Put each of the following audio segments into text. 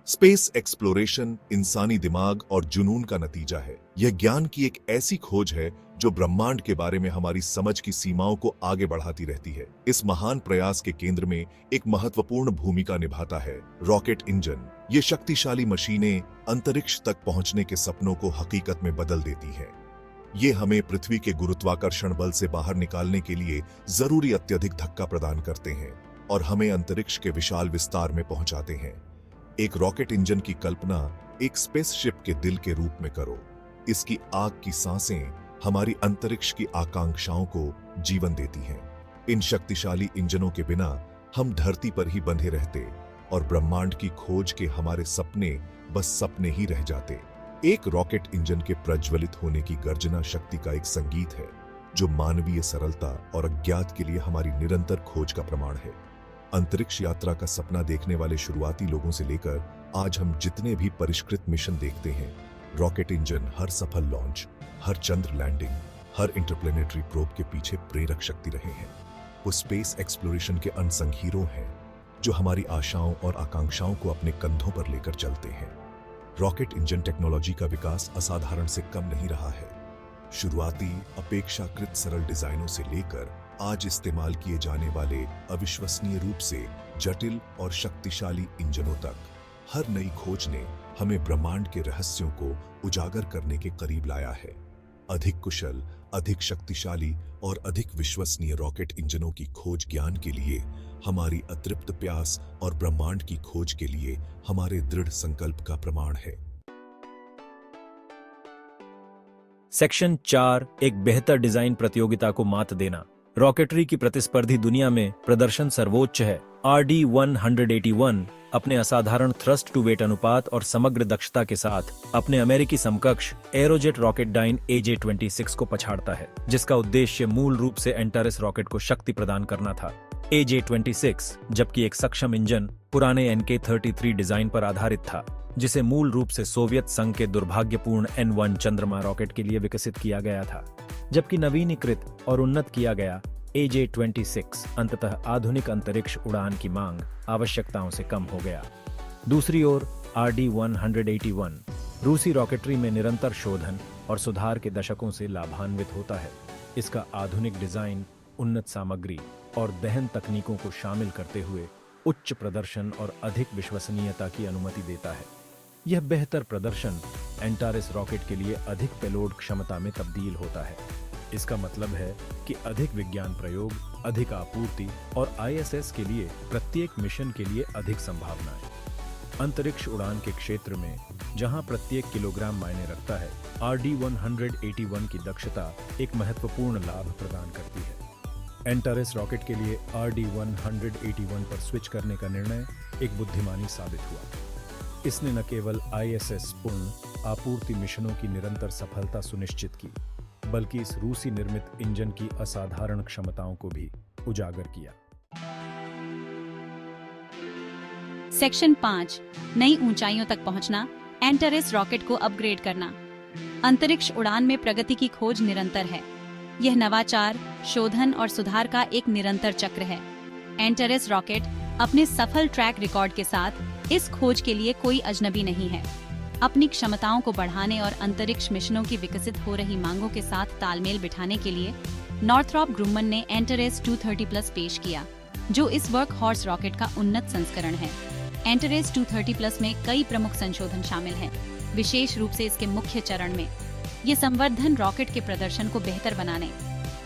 Space exploration इंसानी दिमाग और जुनून का नतीजा है। यह ज्ञान की एक ऐसी खोज है जो ब्रह्मांड के बारे में हमारी समझ की सीमाओं को आगे बढ़ाती रहती है। इस महान प्रयास के केंद्र में एक महत्वपूर्ण भूमिका निभाता है रॉकेट इंजन। ये शक्तिशाली मशीनें अंतरिक्ष तक पहुंचने के सपनों को हकीकत में बदल देती हैं। ये हमें पृथ्वी के गुरुत्वाकर्षण बल से बाहर निकालने के लिए जरूरी अत्यधिक धक्का प्रदान करते हैं और हमें अंतरिक्ष के विशाल विस्तार में पहुंचाते हैं। एक रॉकेट इंजन की कल्पना एक स्पेसशिप के दिल के रूप में करो। इसकी आग की सांसें हमारी अंतरिक्ष की आकांक्षाओं को जीवन देती हैं। इन शक्तिशाली इंजनों के बिना हम धरती पर ही बंधे रहते और ब्रह्मांड की खोज के हमारे सपने बस सपने ही रह जाते। एक रॉकेट इंजन के प्रज्वलित होने की गर्जना शक्ति का एक संगीत है जो मानवीय सरलता और अज्ञात के लिए हमारी निरंतर खोज का प्रमाण है। अंतरिक्ष यात्रा का सपना देखने वाले शुरुआती लोगों से लेकर आज हम जितने भी परिष्कृत मिशन देखते हैं, रॉकेट इंजन हर सफल लॉन्च, हर चंद्र लैंडिंग, हर इंटरप्लेनेटरी प्रोब के पीछे प्रेरक शक्ति रहे हैं। वो स्पेस एक्सप्लोरेशन के अनसंग हीरो हैं जो हमारी आशाओं और आकांक्षाओं को अपने कंधों पर लेकर चलते हैं। रॉकेट इंजन टेक्नोलॉजी का विकास असाधारण से कम नहीं रहा है। शुरुआती अपेक्षाकृत सरल डिजाइनों से लेकर आज इस्तेमाल किए जाने वाले अविश्वसनीय रूप से जटिल और शक्तिशाली इंजनों तक, हर नई खोज ने हमें ब्रह्मांड के रहस्यों को उजागर करने के करीब लाया है। अधिक कुशल, अधिक शक्तिशाली और अधिक विश्वसनीय रॉकेट इंजनों की खोज ज्ञान के लिए हमारी अतृप्त प्यास और ब्रह्मांड की खोज के लिए हमारे दृढ़ संकल्प का प्रमाण है। सेक्शन 4 एक बेहतर डिजाइन प्रतियोगिता को मात देना। रॉकेटरी की प्रतिस्पर्धी दुनिया में प्रदर्शन सर्वोच्च है। RD-181 अपने असाधारण थ्रस्ट टू वेट अनुपात और समग्र दक्षता के साथ अपने अमेरिकी समकक्ष एरोजेट रॉकेटडाइन AJ-26 को पछाड़ता है, जिसका उद्देश्य मूल रूप से एंटारेस रॉकेट को शक्ति प्रदान करना था। AJ-26 जबकि एक सक्षम इंजन पुराने NK-33 डिजाइन पर आधारित था, जिसे मूल रूप से सोवियत संघ के दुर्भाग्यपूर्ण N-1 चंद्रमा रॉकेट के लिए विकसित किया गया था, जबकि नवीनीकृत और उन्नत किया गया AJ-26 अंततः आधुनिक अंतरिक्ष उड़ान की मांग आवश्यकताओं से कम हो गया। दूसरी ओर RD-181 रूसी रॉकेटरी में निरंतर शोधन और सुधार के दशकों से लाभान्वित होता है। इसका आधुनिक डिजाइन, उन्नत सामग्री और दहन तकनीकों को शामिल करते हुए उच्च प्रदर्शन और अधिक विश्वसनीयता की अनुमति देता है। यह बेहतर प्रदर्शन एंटारेस रॉकेट के लिए अधिक पेलोड क्षमता में तब्दील होता है। इसका मतलब है कि अधिक विज्ञान प्रयोग, अधिक आपूर्ति और ISS के लिए प्रत्येक मिशन के लिए अधिक संभावनाएं। अंतरिक्ष उड़ान के क्षेत्र में जहां प्रत्येक किलोग्राम मायने रखता है, RD-181 की दक्षता एक महत्वपूर्ण लाभ प्रदान करती है। एंटारेस रॉकेट के लिए RD-181 पर स्विच करने का निर्णय एक बुद्धिमानी साबित हुआ। इसने न केवल ISS पूर्ण आपूर्ति मिशनों की निरंतर सफलता सुनिश्चित की, बल्कि इस रूसी निर्मित इंजन की असाधारण क्षमताओं को भी उजागर किया। सेक्शन 5 नई ऊंचाइयों तक पहुंचना, एंटारेस रॉकेट को अपग्रेड करना। अंतरिक्ष उड़ान में प्रगति की खोज निरंतर है। यह नवाचार, शोधन और सुधार का एक निरंतर चक्र है। एंटारेस रॉकेट अपने सफल ट्रैक रिकॉर्ड के साथ इस खोज के लिए कोई अजनबी नहीं है। अपनी क्षमताओं को बढ़ाने और अंतरिक्ष मिशनों की विकसित हो रही मांगों के साथ तालमेल बिठाने के लिए नॉर्थरॉप ग्रुमन ने एंटारेस 230 पेश किया, जो इस वर्क हॉर्स रॉकेट का उन्नत संस्करण है। एंटारेस 230 में कई प्रमुख संशोधन शामिल हैं, विशेष रूप से इसके मुख्य चरण में। ये संवर्धन रॉकेट के प्रदर्शन को बेहतर बनाने,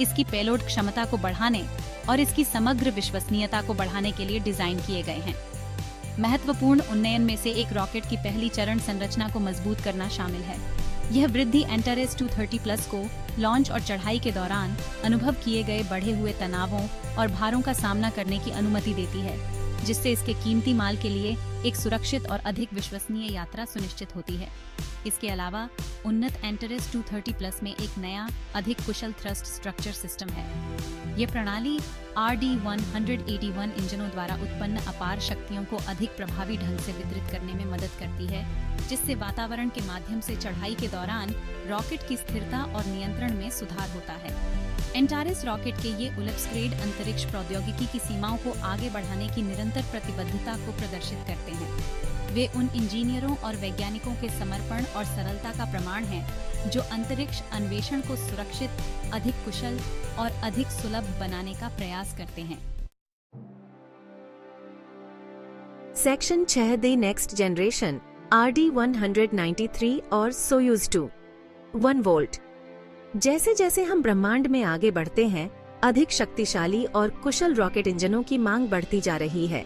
इसकी पेलोड क्षमता को बढ़ाने और इसकी समग्र विश्वसनीयता को बढ़ाने के लिए डिजाइन किए गए हैं। महत्वपूर्ण उन्नयन में से एक रॉकेट की पहली चरण संरचना को मजबूत करना शामिल है। यह वृद्धि एंटारेस 230 को लॉन्च और चढ़ाई के दौरान अनुभव किए गए बढ़े हुए तनावों और भारों का सामना करने की अनुमति देती है, जिससे इसके कीमती माल के लिए एक सुरक्षित और अधिक विश्वसनीय यात्रा सुनिश्चित होती है। इसके अलावा उन्नत एंटारेस 230 में एक नया, अधिक कुशल थ्रस्ट स्ट्रक्चर सिस्टम है। ये प्रणाली RD-181 इंजनों द्वारा उत्पन्न अपार शक्तियों को अधिक प्रभावी ढंग से वितरित करने में मदद करती है, जिससे वातावरण के माध्यम से चढ़ाई के दौरान रॉकेट की स्थिरता और नियंत्रण में सुधार होता है। एंटारेस रॉकेट के ये उलट स्क्रेड अंतरिक्ष प्रौद्योगिकी की सीमाओं को आगे बढ़ाने की निरंतर प्रतिबद्धता को प्रदर्शित करते हैं। वे उन इंजीनियरों और वैज्ञानिकों के समर्पण और सरलता का प्रमाण हैं जो अंतरिक्ष अन्वेषण को सुरक्षित, अधिक कुशल और अधिक सुलभ बनाने का प्रयास करते हैं। Section 6 the next generation RD-193 और सोयूज 2 1 वोल्ट। जैसे जैसे हम ब्रह्मांड में आगे बढ़ते हैं, अधिक शक्तिशाली और कुशल रॉकेट इंजनों की मांग बढ़ती जा रही है।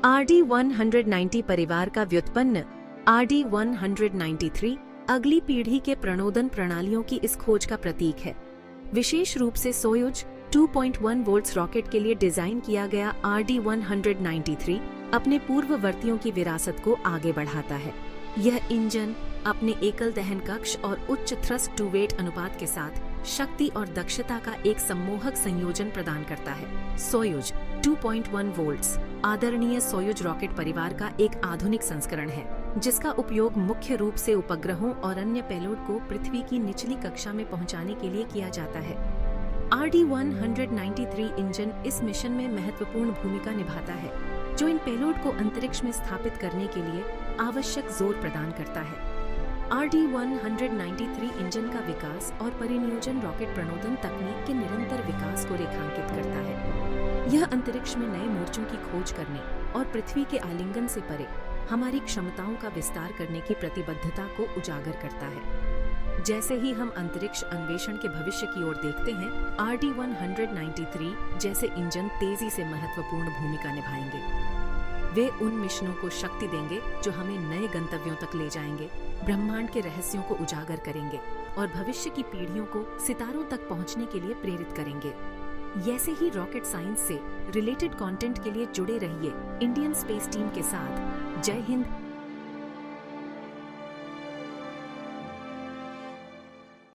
RD-190 परिवार का व्युत्पन्न RD-193 अगली पीढ़ी के प्रणोदन प्रणालियों की इस खोज का प्रतीक है। विशेष रूप से सोयुज 2.1 वोल्ट्स रॉकेट के लिए डिजाइन किया गया RD-193 अपने पूर्ववर्तियों की विरासत को आगे बढ़ाता है। यह इंजन अपने एकल दहन कक्ष और उच्च थ्रस्ट टू वेट अनुपात के साथ शक्ति और दक्षता का एक सम्मोहक संयोजन प्रदान करता है। सोयुज 2.1 वोल्ट्स आदरणीय सोयुज रॉकेट परिवार का एक आधुनिक संस्करण है, जिसका उपयोग मुख्य रूप से उपग्रहों और अन्य पेलोड को पृथ्वी की निचली कक्षा में पहुंचाने के लिए किया जाता है। RD-193 इंजन इस मिशन में महत्वपूर्ण भूमिका निभाता है, जो इन पेलोड को अंतरिक्ष में स्थापित करने के लिए आवश्यक जोर प्रदान करता है। RD-193 इंजन का विकास और परिनियोजन रॉकेट प्रणोदन तकनीक के निरंतर विकास को रेखांकित करता है। यह अंतरिक्ष में नए मोर्चों की खोज करने और पृथ्वी के आलिंगन से परे हमारी क्षमताओं का विस्तार करने की प्रतिबद्धता को उजागर करता है। जैसे ही हम अंतरिक्ष अन्वेषण के भविष्य की ओर देखते हैं, RD-193 जैसे इंजन तेजी से महत्वपूर्ण भूमिका निभाएंगे। वे उन मिशनों को शक्ति देंगे जो हमें नए गंतव्यों तक ले जाएंगे, ब्रह्मांड के रहस्यों को उजागर करेंगे और भविष्य की पीढ़ियों को सितारों तक पहुंचने के लिए प्रेरित करेंगे। ऐसे ही रॉकेट साइंस से रिलेटेड कंटेंट के लिए जुड़े रहिए इंडियन स्पेस टीम के साथ। जय हिंद,